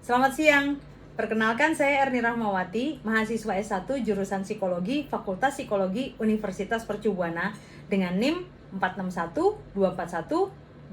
Selamat siang, perkenalkan saya Erni Rahmawati, mahasiswa S1 jurusan Psikologi, Fakultas Psikologi Universitas Percubuana dengan NIM 461-241-20014.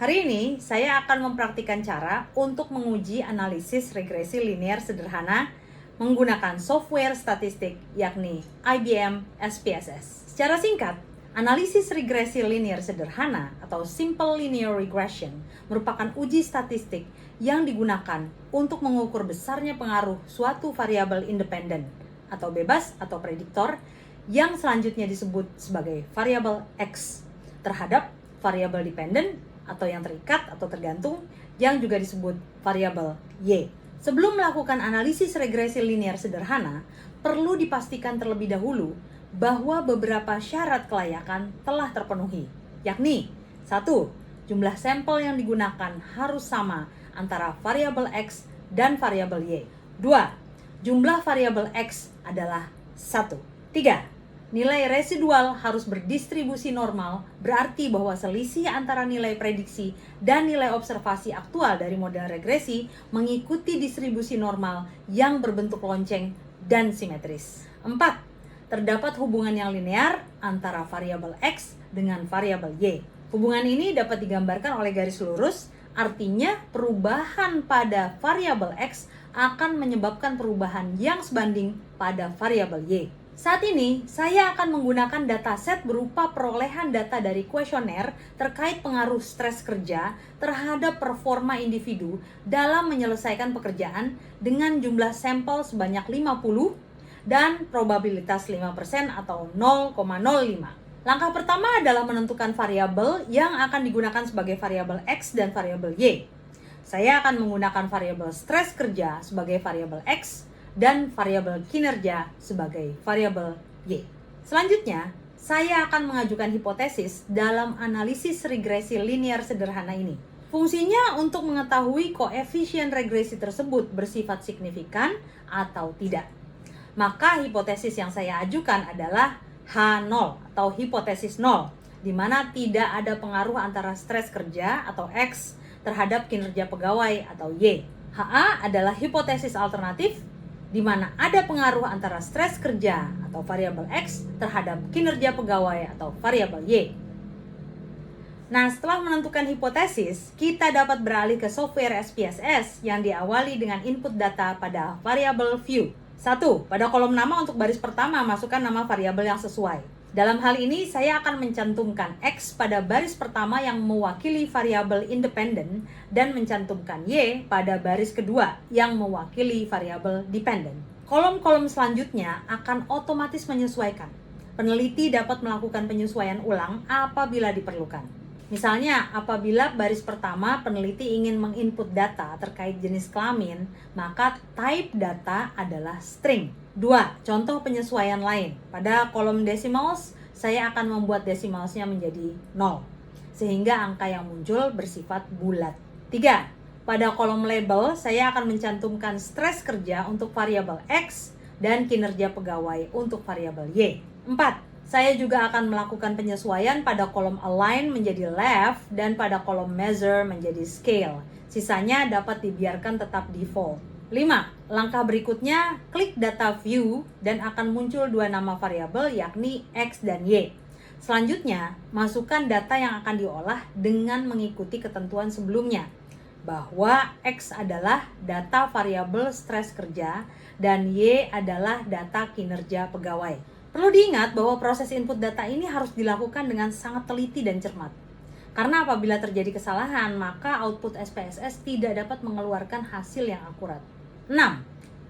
Hari ini saya akan mempraktikkan cara untuk menguji analisis regresi linear sederhana menggunakan software statistik yakni IBM SPSS. Secara singkat, analisis regresi linear sederhana atau simple linear regression merupakan uji statistik yang digunakan untuk mengukur besarnya pengaruh suatu variabel independen atau bebas atau prediktor yang selanjutnya disebut sebagai variabel X terhadap variabel dependen atau yang terikat atau tergantung yang juga disebut variabel Y. Sebelum melakukan analisis regresi linear sederhana, perlu dipastikan terlebih dahulu bahwa beberapa syarat kelayakan telah terpenuhi, yakni 1. Jumlah sampel yang digunakan harus sama antara variabel X dan variabel Y. 2. Jumlah variabel X adalah 1. 3. Nilai residual harus berdistribusi normal, berarti bahwa selisih antara nilai prediksi dan nilai observasi aktual dari model regresi mengikuti distribusi normal yang berbentuk lonceng dan simetris. 4. Terdapat hubungan yang linear antara variabel X dengan variabel Y. Hubungan ini dapat digambarkan oleh garis lurus, artinya perubahan pada variabel X akan menyebabkan perubahan yang sebanding pada variabel Y. Saat ini, saya akan menggunakan dataset berupa perolehan data dari kuesioner terkait pengaruh stres kerja terhadap performa individu dalam menyelesaikan pekerjaan dengan jumlah sampel sebanyak 50 dan probabilitas 5% atau 0,05. Langkah pertama adalah menentukan variabel yang akan digunakan sebagai variabel X dan variabel Y. Saya akan menggunakan variabel stres kerja sebagai variabel X dan variabel kinerja sebagai variabel Y. Selanjutnya, saya akan mengajukan hipotesis dalam analisis regresi linear sederhana ini. Fungsinya untuk mengetahui koefisien regresi tersebut bersifat signifikan atau tidak. Maka hipotesis yang saya ajukan adalah H0 atau hipotesis 0, di mana tidak ada pengaruh antara stres kerja atau X terhadap kinerja pegawai atau Y. HA adalah hipotesis alternatif, di mana ada pengaruh antara stres kerja atau variabel X terhadap kinerja pegawai atau variabel Y. Nah, setelah menentukan hipotesis, kita dapat beralih ke software SPSS yang diawali dengan input data pada variabel view. 1. Pada kolom nama untuk baris pertama, masukkan nama variabel yang sesuai. Dalam hal ini, saya akan mencantumkan X pada baris pertama yang mewakili variabel independen dan mencantumkan Y pada baris kedua yang mewakili variabel dependen. Kolom-kolom selanjutnya akan otomatis menyesuaikan. Peneliti dapat melakukan penyesuaian ulang apabila diperlukan. Misalnya, apabila baris pertama peneliti ingin menginput data terkait jenis kelamin, maka type data adalah string. 2. Contoh penyesuaian lain. Pada kolom decimals, saya akan membuat decimalsnya menjadi 0, sehingga angka yang muncul bersifat bulat. 3. Pada kolom label, saya akan mencantumkan stres kerja untuk variabel X dan kinerja pegawai untuk variabel Y. 4. Saya juga akan melakukan penyesuaian pada kolom align menjadi left dan pada kolom measure menjadi scale. Sisanya dapat dibiarkan tetap default. 5. Langkah berikutnya, klik data view dan akan muncul dua nama variabel yakni X dan Y. Selanjutnya, masukkan data yang akan diolah dengan mengikuti ketentuan sebelumnya, bahwa X adalah data variabel stres kerja dan Y adalah data kinerja pegawai. Perlu diingat bahwa proses input data ini harus dilakukan dengan sangat teliti dan cermat. Karena apabila terjadi kesalahan, maka output SPSS tidak dapat mengeluarkan hasil yang akurat. 6.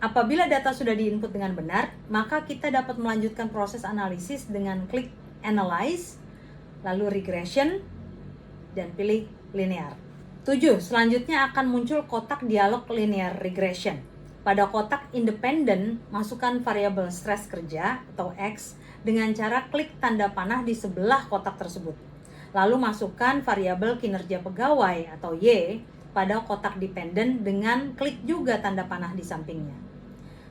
Apabila data sudah diinput dengan benar, maka kita dapat melanjutkan proses analisis dengan klik Analyze, lalu Regression, dan pilih Linear. 7. Selanjutnya akan muncul kotak dialog Linear Regression. Pada kotak independen, masukkan variabel stres kerja atau X dengan cara klik tanda panah di sebelah kotak tersebut. Lalu masukkan variabel kinerja pegawai atau Y pada kotak dependen dengan klik juga tanda panah di sampingnya.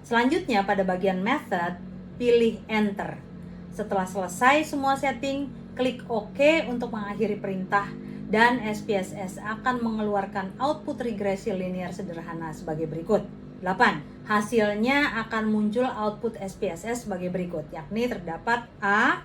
Selanjutnya pada bagian method, pilih Enter. Setelah selesai semua setting, klik OK untuk mengakhiri perintah dan SPSS akan mengeluarkan output regresi linear sederhana sebagai berikut. 8. Hasilnya akan muncul output SPSS sebagai berikut, yakni terdapat A.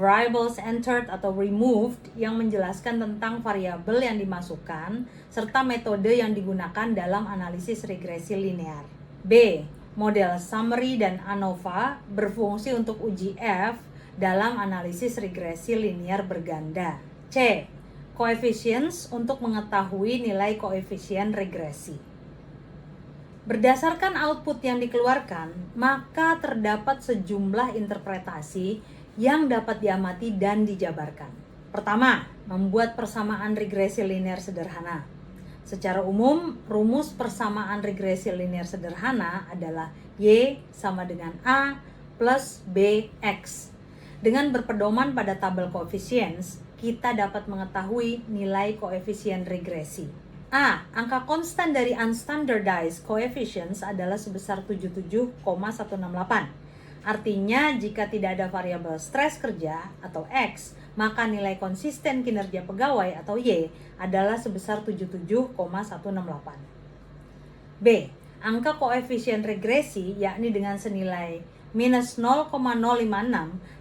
Variables entered atau removed yang menjelaskan tentang variabel yang dimasukkan serta metode yang digunakan dalam analisis regresi linear. B. Model summary dan ANOVA berfungsi untuk uji F dalam analisis regresi linear berganda. C. Coefficients untuk mengetahui nilai koefisien regresi. Berdasarkan output yang dikeluarkan, maka terdapat sejumlah interpretasi yang dapat diamati dan dijabarkan. Pertama, membuat persamaan regresi linear sederhana. Secara umum, rumus persamaan regresi linear sederhana adalah Y sama dengan A plus BX. Dengan berpedoman pada tabel coefficients, kita dapat mengetahui nilai koefisien regresi. A. Angka konstan dari unstandardized coefficients adalah sebesar 77,168. Artinya, jika tidak ada variabel stres kerja atau X, maka nilai konsisten kinerja pegawai atau Y adalah sebesar 77,168. B. Angka koefisien regresi yakni dengan senilai minus 0,056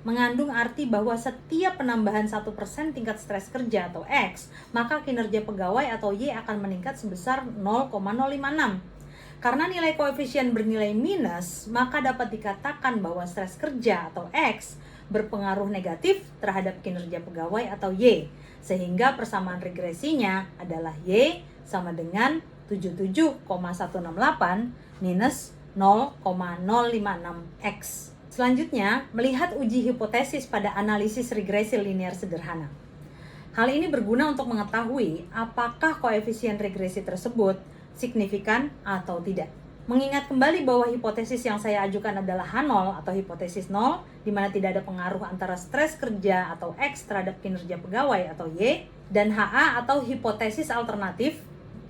mengandung arti bahwa setiap penambahan 1% tingkat stres kerja atau X, maka kinerja pegawai atau Y akan meningkat sebesar 0,056. Karena nilai koefisien bernilai minus, maka dapat dikatakan bahwa stres kerja atau X berpengaruh negatif terhadap kinerja pegawai atau Y, sehingga persamaan regresinya adalah Y sama dengan 77,168 minus 0,056X. Selanjutnya, melihat uji hipotesis pada analisis regresi linear sederhana. Hal ini berguna untuk mengetahui apakah koefisien regresi tersebut signifikan atau tidak. Mengingat kembali bahwa hipotesis yang saya ajukan adalah H0 atau hipotesis 0, di mana tidak ada pengaruh antara stres kerja atau X terhadap kinerja pegawai atau Y, dan HA atau hipotesis alternatif,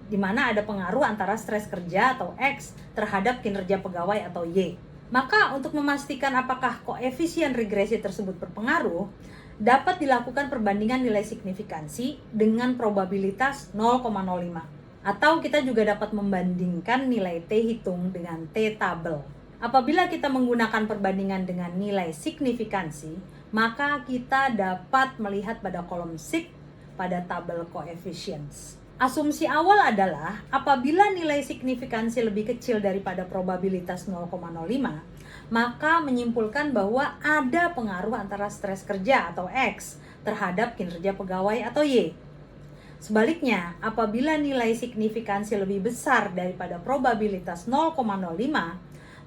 di mana ada pengaruh antara stres kerja atau X terhadap kinerja pegawai atau Y. Maka untuk memastikan apakah koefisien regresi tersebut berpengaruh, dapat dilakukan perbandingan nilai signifikansi dengan probabilitas 0,05. Atau kita juga dapat membandingkan nilai T hitung dengan T tabel. Apabila kita menggunakan perbandingan dengan nilai signifikansi, maka kita dapat melihat pada kolom sig pada tabel coefficients. Asumsi awal adalah apabila nilai signifikansi lebih kecil daripada probabilitas 0,05, maka menyimpulkan bahwa ada pengaruh antara stres kerja atau X terhadap kinerja pegawai atau Y. Sebaliknya, apabila nilai signifikansi lebih besar daripada probabilitas 0,05,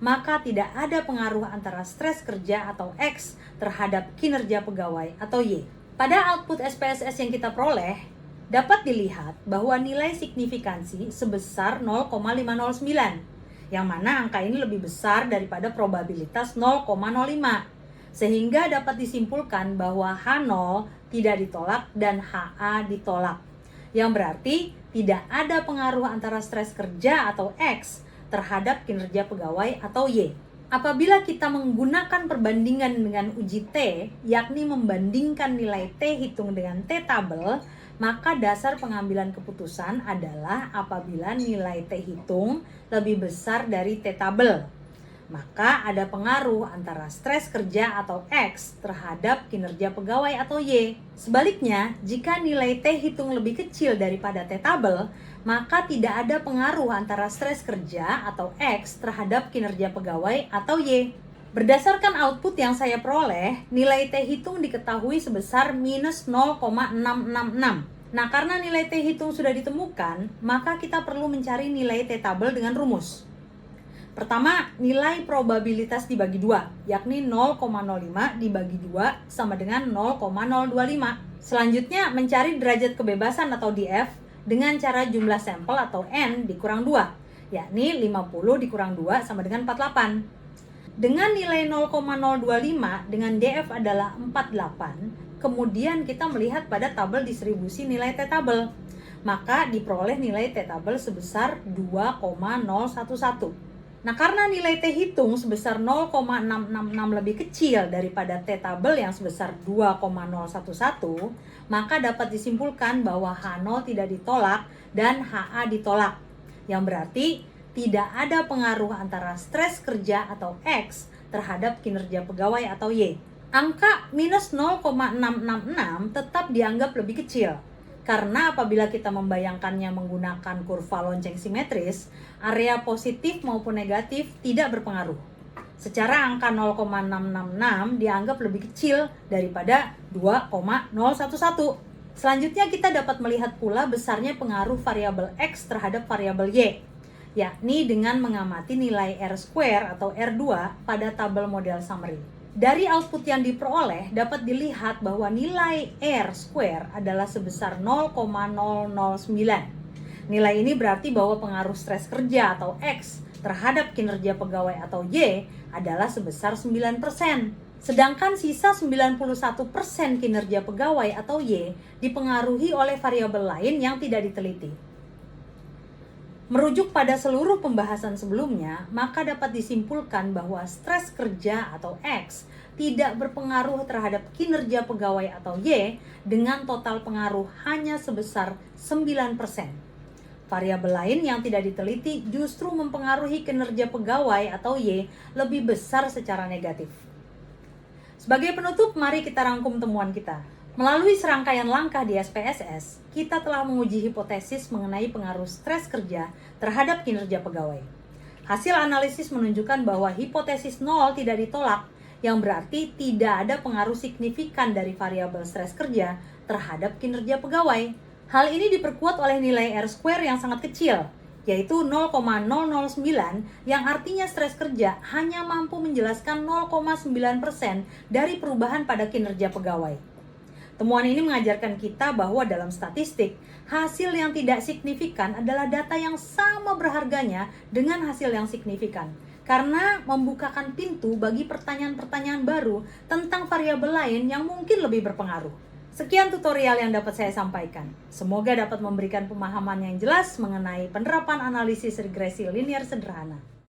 maka tidak ada pengaruh antara stres kerja atau X terhadap kinerja pegawai atau Y. Pada output SPSS yang kita peroleh, dapat dilihat bahwa nilai signifikansi sebesar 0,509, yang mana angka ini lebih besar daripada probabilitas 0,05, sehingga dapat disimpulkan bahwa H0 tidak ditolak dan HA ditolak, yang berarti tidak ada pengaruh antara stres kerja atau X terhadap kinerja pegawai atau Y. Apabila kita menggunakan perbandingan dengan uji T, yakni membandingkan nilai T hitung dengan T tabel, maka dasar pengambilan keputusan adalah apabila nilai T hitung lebih besar dari T tabel, maka ada pengaruh antara stres kerja atau X terhadap kinerja pegawai atau Y. Sebaliknya, jika nilai T hitung lebih kecil daripada T tabel, maka tidak ada pengaruh antara stres kerja atau X terhadap kinerja pegawai atau Y. Berdasarkan output yang saya peroleh, nilai T hitung diketahui sebesar minus 0,666. Nah, karena nilai T hitung sudah ditemukan, maka kita perlu mencari nilai T tabel dengan rumus. Pertama, nilai probabilitas dibagi 2, yakni 0,05 dibagi 2 sama dengan 0,025. Selanjutnya, mencari derajat kebebasan atau DF dengan cara jumlah sampel atau N dikurang 2, yakni 50 dikurang 2 sama dengan 48. Dengan nilai 0,025 dengan DF adalah 48, kemudian kita melihat pada tabel distribusi nilai T tabel. Maka diperoleh nilai T tabel sebesar 2,011. Nah, karena nilai T hitung sebesar 0,666 lebih kecil daripada T tabel yang sebesar 2,011, maka dapat disimpulkan bahwa H0 tidak ditolak dan HA ditolak. Yang berarti tidak ada pengaruh antara stres kerja atau X terhadap kinerja pegawai atau Y. Angka minus 0,666 tetap dianggap lebih kecil. Karena apabila kita membayangkannya menggunakan kurva lonceng simetris, area positif maupun negatif tidak berpengaruh. Secara angka 0,666 dianggap lebih kecil daripada 2,011. Selanjutnya kita dapat melihat pula besarnya pengaruh variabel X terhadap variabel Y, yakni dengan mengamati nilai R² atau R2 pada tabel model summary. Dari output yang diperoleh dapat dilihat bahwa nilai R² adalah sebesar 0,009. Nilai ini berarti bahwa pengaruh stres kerja atau X terhadap kinerja pegawai atau Y adalah sebesar 9%. Sedangkan sisa 91% kinerja pegawai atau Y dipengaruhi oleh variabel lain yang tidak diteliti. Merujuk pada seluruh pembahasan sebelumnya, maka dapat disimpulkan bahwa stres kerja atau X tidak berpengaruh terhadap kinerja pegawai atau Y dengan total pengaruh hanya sebesar 9%. Variabel lain yang tidak diteliti justru mempengaruhi kinerja pegawai atau Y lebih besar secara negatif. Sebagai penutup, mari kita rangkum temuan kita. Melalui serangkaian langkah di SPSS, kita telah menguji hipotesis mengenai pengaruh stres kerja terhadap kinerja pegawai. Hasil analisis menunjukkan bahwa hipotesis 0 tidak ditolak, yang berarti tidak ada pengaruh signifikan dari variabel stres kerja terhadap kinerja pegawai. Hal ini diperkuat oleh nilai R² yang sangat kecil, yaitu 0,009, yang artinya stres kerja hanya mampu menjelaskan 0,9% dari perubahan pada kinerja pegawai. Temuan ini mengajarkan kita bahwa dalam statistik, hasil yang tidak signifikan adalah data yang sama berharganya dengan hasil yang signifikan, karena membukakan pintu bagi pertanyaan-pertanyaan baru tentang variabel lain yang mungkin lebih berpengaruh. Sekian tutorial yang dapat saya sampaikan. Semoga dapat memberikan pemahaman yang jelas mengenai penerapan analisis regresi linear sederhana.